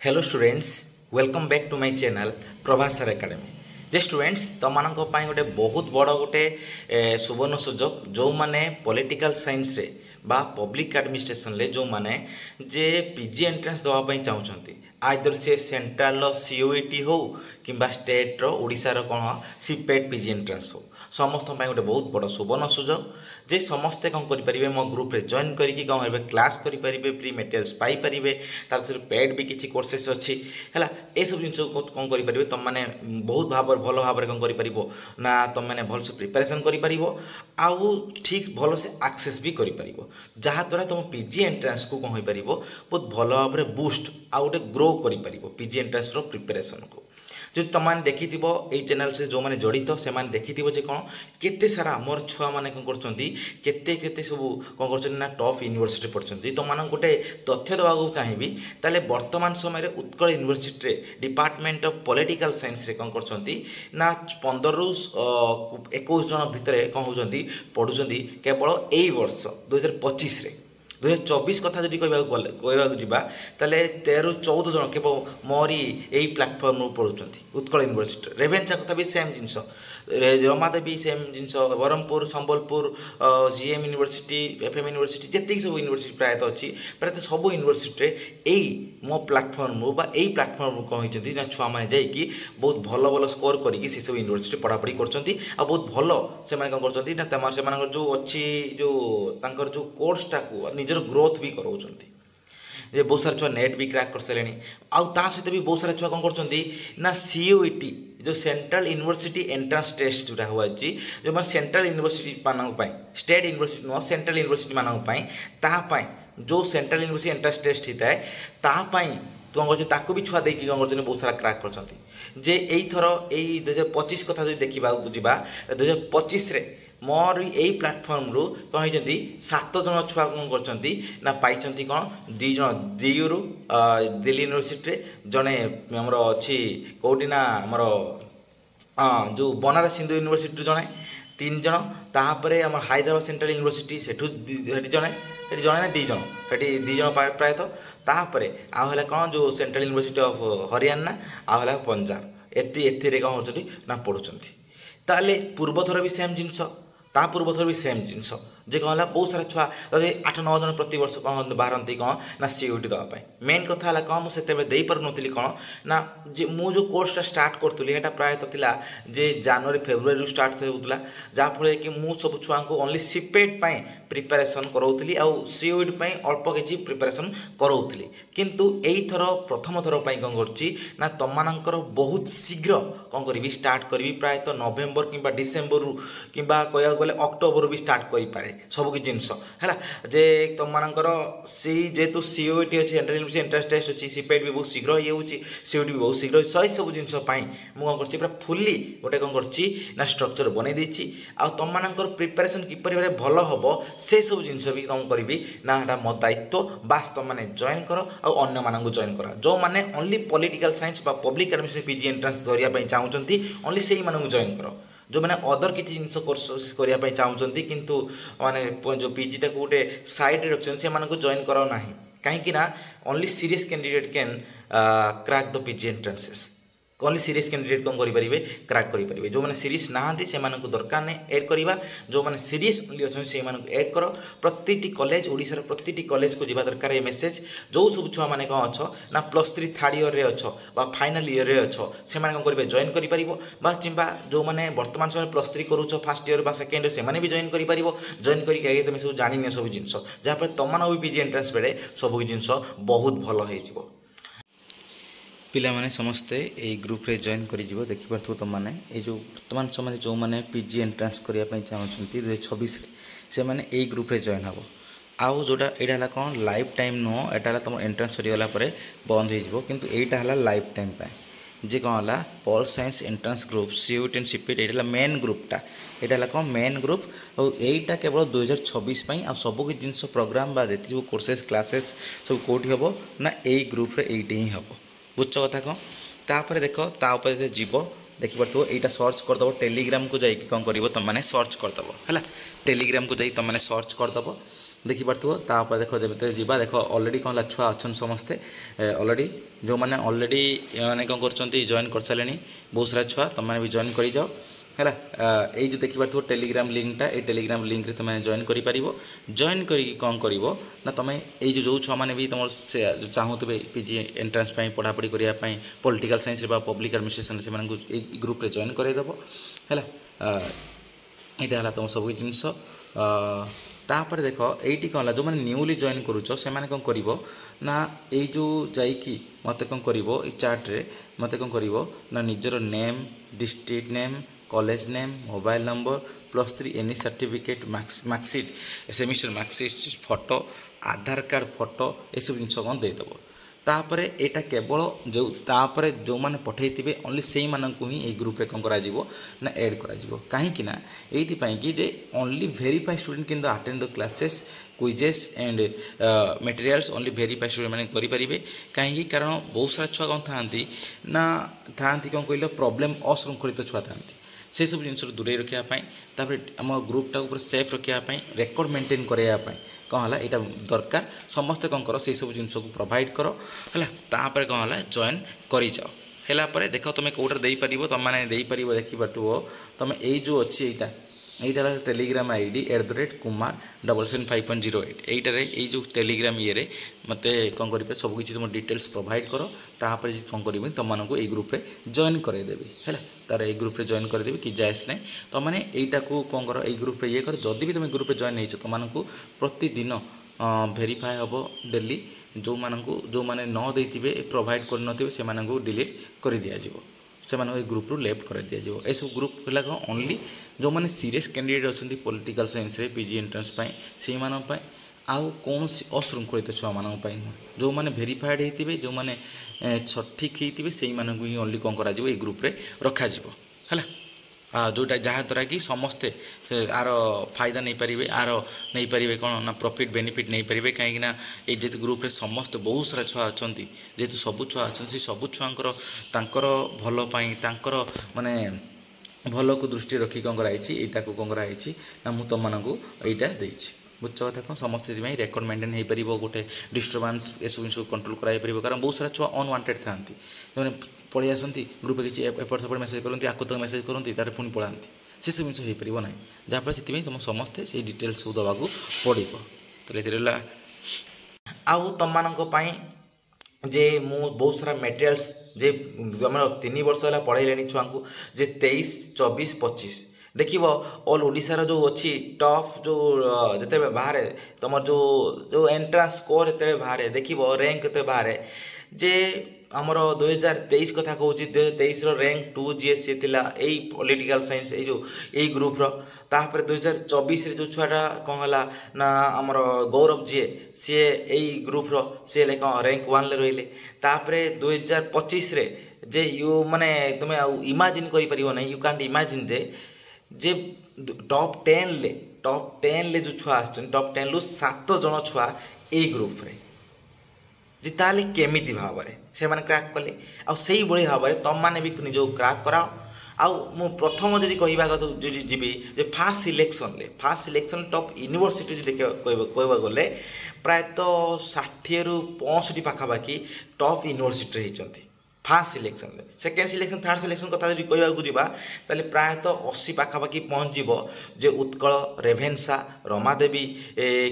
Hello students, welcome back to my channel Prabhas sir academy. जे students तुमको गोटे बहुत बड़ गोटे सुवर्ण सुजोग जो मैंने पॉलिटिकल साइंस रे बा पब्लिक एडमिनिस्ट्रेशन रे जो माने जे पीजी एंट्रेंस दवाई चाहते आइदर से सेंट्रल सीओईटी हो कि स्टेट रो ओडिशा रो कौन सीपेट पीजी एंट्रेंस हो समस्त गोटे बहुत बड़ सुवर्ण सुजोग जे समस्ते कौन करेंगे मो ग्रुप रे जॉइन करके कौन करेंगे क्लास करेंगे फ्री मटेरियल्स पाइपर तार पेड भी किसी कोर्सेस अच्छी है ये सब जिन कौन करेंगे तुम मैंने बहुत भाव भल भाव कौन कर ना तुम मैंने भलसे प्रिपेरेसन कर आउ ठीक भल से आक्सेस भी कर जहाँद्वारा तुम पीजी एंट्रेंस को कौन हो पार बहुत भल भाव में बुस्ट आउ गोटे ग्रो कर पीजी एंट्रेंस प्रिपेरेसन को जो तुमने देखी ये चैनल से जो मैंने जड़ित से देखी जे कौन केते सारा मोर छुआ मैंने कौन करते सब कौन कर टॉप यूनिवर्सिटी पढ़ते तुम गोटे तथ्य देवाक चाहिए ताले वर्तमान समय Utkal university department of political science रे कौन करना 15 रु 21 जन भितर कौन होती पढ़ुंट केवल यही वर्ष 2025 रे 2024 कथा जब कहवाक जावा ताले 13 रु 14 जन केवल मोरी यही प्लाटफर्म पढ़ुंट उत्कल यूनिवर्सिटी रेभेन्सा कथा भी सेम जिनस रमादेवी सेम जिनस Berhampur Sambalpur GM university FM university जितनी सब यूनिवर्सिटी प्रायतः अच्छी प्रायतः सब यूनिवर्सिटी यही मो प्लाटफर्म यही प्लाटफर्म कौन ना छुआ मैंने जाकि बहुत भल भल स्कोर करके सब यूनिवर्सिटी पढ़ापढ़ी कर बहुत भल से कौन कर जो अच्छी जो जो कोर्सटा को निजर ग्रोथ भी कराउछंती जे बहुत सारा छुआ नेट भी क्रैक कर सारे आउ सहित भी बहुत सारा छुआ कौन कर सीयूईटी जो सेंट्रल यूनिवर्सिटी एंट्रांस टेस्ट जोटा हुआ जो मैं सेंट्रल यूनिवर्सिटी मानक स्टेट यूनिवर्सिटी नुह सेंट्रल यूनिवर्सिटी मानक जो सेंट्रल यूनिवर्सिटी एंट्रांस टेस्ट होता है तापाई कौन कर भी छुआ देकी कौन कर बहुत सारा क्रैक कर जे थर यही 2025 कथा जो देखा जा 2025 मोर यही प्लाटफर्म रु कौन होती 7 जन छुआ कौन कर पाई कौन 2 जन डीयू दिल्ली यूनिवर्सिटी जड़े आमर अच्छी कौटी ना आमर जो बनारस हिंदू यूनिवर्सिटी जड़े 3 जन तापर आम हैदराबाद सेंट्रल यूनिवर्सिटी से जड़े जड़े ना 2 जन से 2 जन प्रायतः तापर आउ कौन जो सेंट्रल यूनिवर्सिटी ऑफ हरियाणा आउ पंजाब एति कौन होना पढ़ुंट ताले पूर्वथर भी सेम जिनस पूर्वथर भी सेम जिनस जे कौन बहुत सारा छुआ 8-9 जन प्रति वर्ष कौन बाहर कौन ना सीयूटी देवाई मेन कथा है कौन मुझे दे पार नी कौन ना मु जो कोर्सटा स्टार्ट करूँ प्रायतः थिला जे जनवरी फेब्रुआरी स्टार्ट होता जहाँफल कि मुझ सब छुआ को ओनली सीपेट प्रिपेरेसन कराऊली आउ सीयूटी अल्प किसी प्रिपेरेसन कराऊली किंतु यही थर प्रथम थर पर कौन करना तुमर बहुत शीघ्र कौन करी स्टार्ट करी प्रायतः नवेम्बर कि डिसेम्बर कि कहूँ गले अक्टोबर भी स्टार्ट करें सबकि जिनस है जे तुमर सी जेहेतु सीओटी अच्छी सेंट्रल यूनिवर्सिटी एंट्रेंस टेस्ट अच्छी सीपेट भी बहुत शीघ्र हो सीओटी भी बहुत शीघ्र सही सब जिनपाई मुझे कौन फुली गोटे कौन कर स्ट्रक्चर बनई देती तुमर प्रिपेरेसन किपर भल हम से सब जिनस भी कौन करी ना मो दायित्व बास तुमने जॉइन कर अन्य मानक जॉइन कर जो मैंने only political science public administration PG entrance धरने चाहते ओनली से मानक जॉइन कर जो मैंने अदर किसी जिन कोर्स करने चाहते किंतु माने जो पीजीटा को गोटे साइड रखते से जॉइन कराओ ना कहीं only serious candidate can crack the PG entrances only serious candidate कौन करेंगे क्रैक करेंगे जो मैंने सीरीयस नहांती से दरकार नहीं ऐड करवा जो मैंने सीरीयस ओनली अच्छे से ऐड कर प्रति कॉलेज ओडिशार प्रति कॉलेज को जीवा दरकार ये मेसेज जो सब छुआ मैंने कौन अच्छ ना +3 थर्ड ईयर रे अच्छ फाइनाल ईयर रे अच्छ से कौन करेंगे जॉइन कर जो मैंने वर्तमान समय +3 करुच फर्स्ट ईयर सेकेंड ईयर से भी जॉइन कर जॉइन करके तुम सब जानी सब जिन जहाँफल तुम भी पीजी एंट्रेंस बेले सब जिन बहुत भल हो पिला माने समस्ते ए ग्रुप रे जॉइन करि जिवो देखि परथु तुम माने ए जो वर्तमान समय जो माने पीजी एंट्रेंस करिया पई चाहछंती 2026 रे से माने ए ग्रुप रे जॉइन हबो आउ जोटा एटा हला कोन लाइफ टाइम नो एटा हला तुम एंट्रेंस सरी गला परे बंद हो जिवो किंतु एटा हला लाइफ टाइम पय जे कोन हला पॉल science entrance group CUT and CPT एटा हला मेन ग्रुपटा एटा हला कोन मेन ग्रुप और एटा केवल 2026 पई आ सब कि जिंस प्रोग्राम बा जेति जो कोर्सेस क्लासेस सब कोठी हबो ना ए ग्रुप रे एटी ही हबो बुझ कथा कौन तापर देख तापर जीव देखिपार यहाँ सर्च करदेव टेलीग्राम को जाकि कौन कर तुम मैंने सर्च करदेव है टेलीग्राम को जाकि तुम मैंने सर्च करदेव देखिपार तापर देख जब जा देख अलरेडी कौन छुआ अच्छा समस्ते अलरेडी जो मैंने अलरेडी मैंने कौन कर जॉइन कर सारे बहुत सारा छुआ तुम मैंने भी जॉइन कर जाओ है ये जो देखिपार टेलीग्राम लिंकटा ये टेलीग्राम लिंक रे तुम जॉइन कर जॉइन कर कौन कर ना तुम ये जो छुआ मैंने भी तुम चाहूबे पीजी एंट्रांस पढ़ापढ़ी करने पॉलिटिकल साइंस पब्लिक एडमिनिस्ट्रेशन से ग्रुप रे जॉइन करदेव है यहाँ है तुम सब जिनस तापर देख ये कौन जो मैंने न्यूली जॉइन करुच से कौन कर ना ये जो जाकि मत कौन कर चार्ट्रे मत कौन कर ना निजर name district name college name mobile number +3 any certificate marksheet semester marksheet photo Aadhaar card photo ये सब जिन कौन देदेव तापर एटा केवल जो तापर जो मैंने पठे ओनली से मानू ही ग्रुप रे कौन ना ऐड करा कहीं ये जे ओनली वेरीफाइड स्टूडेंट किंतु attend the classes quizzes and materials only verified student मैंने करेंगे कहीं कारण बहुत सारा छुआ कौन था कौन कहल प्रॉब्लम अशृंखलित छुआ था से सब जिन दूरे रखापी आम ग्रुपटा ऊपर सेफ रखापी रेकर्ड मेंटेन करने कौन है यहाँ दरकार समस्ते कौन कर से सब जिन को प्रोवाइड कर है कौन है जॉइन कर जाओ है देख तुम कौटर दे पार तुम मैंने देखिपार तुम ये जो अच्छी यहाँ टेलीग्राम आईडी @kumar775.08 यही जो टेलीग्राम ये मत कौन कर सब किसी तुम डिटेल्स प्रोवाइड कर तापर कौन करी तुमको ये ग्रुप रे जॉइन करदेवी है तार ये ग्रुप रे जॉइन करदेवी कि जायस नहीं तो मैंने यहीटा को कौन कर ग्रुप रे ये कर जदि भी तुम ग्रुप रे जॉइन हो तुमको प्रतिदिन वेरीफाए हम डेली जो मैंने न देते प्रोवाइड कर से डिलीट कर दिज्व से ग्रुप रू लेफ्ट कर दिज्व यह सब ग्रुप है ओनली जो मैंने सीरीयस कैंडिडेट अच्छा पॉलिटिकल साइंस रे पीजी एंट्रेंस से आउ कौन अशृंखलित छुआ मान नुह जो मैंने वेरीफाइड होते जो मैंने सठिक होते से ही ओनली कौन कर ग्रुप रे रखा है जोटा जहाँद्वारा कि समस्ते आर फायदा नहीं पारे आर नहीं पारे कौन ना प्रॉफिट बेनिफिट नहीं पारे कहीं ये जेहतु ग्रुप रे समस्त बहुत सारा छुआ अच्छा जेहतु सबू छुआ अच्छा सबू छुआंकर भलपाई माने भल को दृष्टि रखी कौन कराई को कौन कराई ना मुझे तुमको यहाँ देती बुझ कथा कौन समस्त रेकर्ड मेंटेन हो पार गोटे डिस्टर्बांस ये सब कंट्रोल कराई कारण बहुत सारा छुआ अनवांटेड था जो पलि आसती ग्रुप किसी एपट सेपट मेसेज करती आक तक मेसेज करती तार पुणी पलाती से सब जिन हो पार ना जहाँफल से तुम समस्ते से डिटेल्स सब दवा पड़ो आउ तुम मानी जे मु बहुत सारा मटेरियल्स जे आम 3 वर्ष है पढ़ाइले छुआ को जे 23, 24, 25 देख ऑल ओडिशार जो अच्छी टॉप जो जिते बाहर तुम जो एंट्रांस स्कोर जिते बाहर देख रैंक के बाहर जे आमर 2023 कथा कहूँ 2023 रैंक 2 जीएससी थिला यही पॉलिटिकल साइंस यही ग्रुप तापर 2024 जो छुआटा कौन है ना आमर गौरव जी सी यही ग्रुप सी रैंक 1 ले रही तापर 2025 जे यू माने तुम इमाजिन कर you can't imagine J top 10 ले जो छुआ टॉप 10 रु 7 जन छुआ ए ग्रुप रे जे ताले केमिति भाव से माने क्रैक कले आ सही बड़ी भाव तुम मैंने भी निज क्रैक कराओ आउ मु प्रथम जदि कहवा जी जीवी जे फास्ट सिलेक्शन टॉप यूनिवर्सिटी देख कहवा गले प्रायतः 60 रु 65 पाखापाखि टॉप यूनिवर्सिटी होती fast selection second selection third selection कथा जो कहवाक जावा ताले प्रायतः 80 पाखापाखि पहुँचव जे उत्कल रेभेन्सा रमादेवी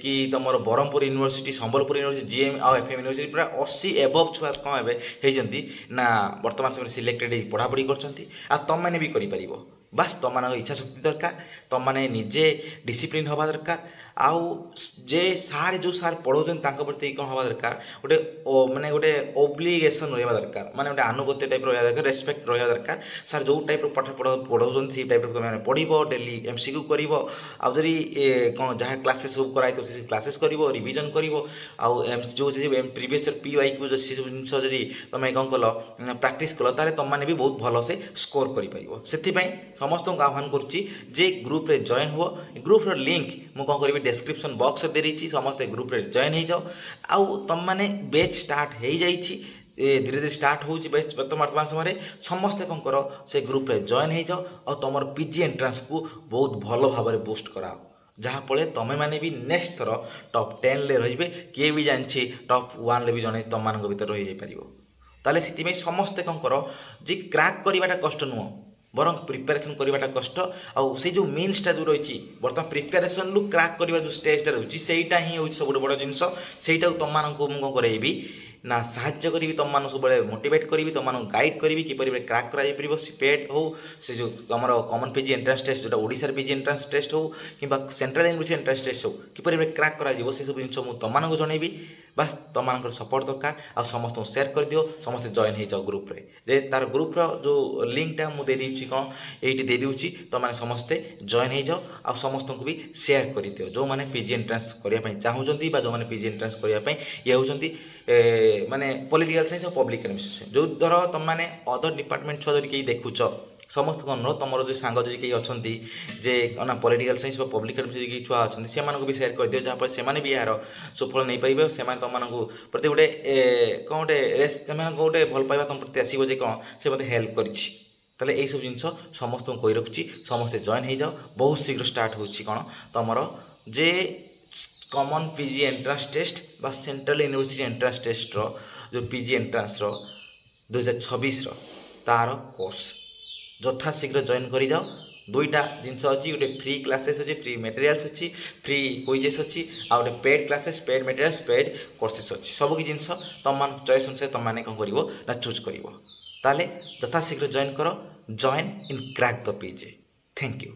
कि तुम Berhampur university Sambalpur university GM आ एफएम यूनिवर्सिटी प्राय 80 एबव छुआ कौन होती ना बर्तमान समय सिलेक्टेड पढ़ापढ़ी कर तुम मैंने भी कर बास तुम इच्छा शक्ति दरकार तुम मैंने निजे डिसिप्लिन हवा दरकार आउ जे सार जो सार पढ़ाऊँ प्रति कौन हवा दरकार गोटे माने गोटे ओब्लिगेशन रहा दरकार माने गोटे आनुगत्य टाइप रहा दरकार रेस्पेक्ट रहा दरकार सार जो टाइप पाठ पढ़ाऊँ से टाइप तुम पढ़ो डेली एमसीक्यू कर आदि कौन जहाँ क्लासेस सब कराई से क्लासेस कर रिविजन कर जो प्रीवियस पीवाई को से सब जिन तुम कौन कल प्राक्ट कल ताले तुम मैंने भी बहुत भल से स्कोर कर समस्त को आह्वान करुच्ची ग्रुप रे जॉइन हुआ ग्रुप लिंक मु कौन करी डिस्क्रिप्शन बॉक्स दे रही समस्त ग्रुप रे जॉइन हो जाओ आउ तुम मैंने बैच स्टार्ट हो जाइए धीरे धीरे स्टार्ट हो वर्तमान समय समस्ते कौन कर से ग्रुप रे जॉइन हो जाओ और तुम पीजी एंट्रांस को बहुत भल भाव में बूस्ट कराओ जहाँफल तुम मैंने भी नेक्स्ट थर टॉप 10 ले रे किए भी जानी टॉप 1 ले भी जड़े तुम मान भर रही पार ताले से समस्ते कौन कर जी क्रैक करवाटा कष्ट नुह बर प्रिपेरेसन करवाटा कष्ट आउ से जो मेन स्टेज जो रही बर्तमान प्रिपेरेसन रु क्रैक करवा जो स्टेजटा रही सेटा ही हूँ सब बड़ जिनस सेटा तुम मानक कौन करेबी ना साहाय्य करी तुम मान सब मोटिवेट करी तुम गाइड करी किपर क्रैक कर स्पेड हो से जो तुम कॉमन पीजी एंट्रांस टेस्ट जो ओडिशा पीजी एंट्रांस टेस्ट हो कि सेंट्रल यूनिवर्सिटी एंट्रांस टेस्ट हो किपर क्रैक कर से सब जिन तुम जनइबी बास तुम सपोर्ट दरकार आ समस्त सेयार कर दियो समस्त जॉइन हो जाओ ग्रुप रे जे तार ग्रुप रो जो लिंकटा मुझे देदी कौन ये दे दूची तुम समस्ते जॉइन हो जाओ आ समस्त को भी सेयार कर दियो जो मैंने पीजी एंट्रांस करने चाहूँगी जो मैंने पीजी एंट्रांस करने ये होती माने पॉलिटिकल साइंस और पब्लिक एडमिनिस्ट्रेशन जो धर तुम मैंने अदर डिपार्टमेंट छुआ जब कहीं देखुच समस्त अनुरोध तुम जो सांग जब कहीं अच्छा जे ना पॉलिटिकल साइंस और पब्लिक एडमिनिस्ट्रेशन छुआ अच्छा से भी सेयार कर दियो जहाँपर से भी यार सुफल नहीं पारे से तुम प्रति गोटे कौन गोटे गोटे भल पाइबा तुम प्रति आसो कौन से मतलब हेल्प कर यही सब जिन समस्त कही रखुच्छी समस्ते जॉइन हो जाओ बहुत शीघ्र स्टार्ट हो तुम जे कॉमन पीजी एंट्रांस टेस्ट बा सेंट्रल यूनिवर्सिटी एंट्रांस टेस्ट रो जो पीजी एंट्रांस रो 2026 रो तार कोर्स यथा शीघ्र जॉइन करी जाओ दुईटा जिनस अच्छी गोटे फ्री क्लासेस अच्छी फ्री मटेरियल्स अच्छी फ्री क्विजेस अच्छी आ गोटे paid classes paid materials paid courses अच्छी सबकि जिनस तुम चॉइस अनुसार तुम मैंने कौन कर चूज कर यथा शीघ्र जॉइन कर join in crack the PG thank you.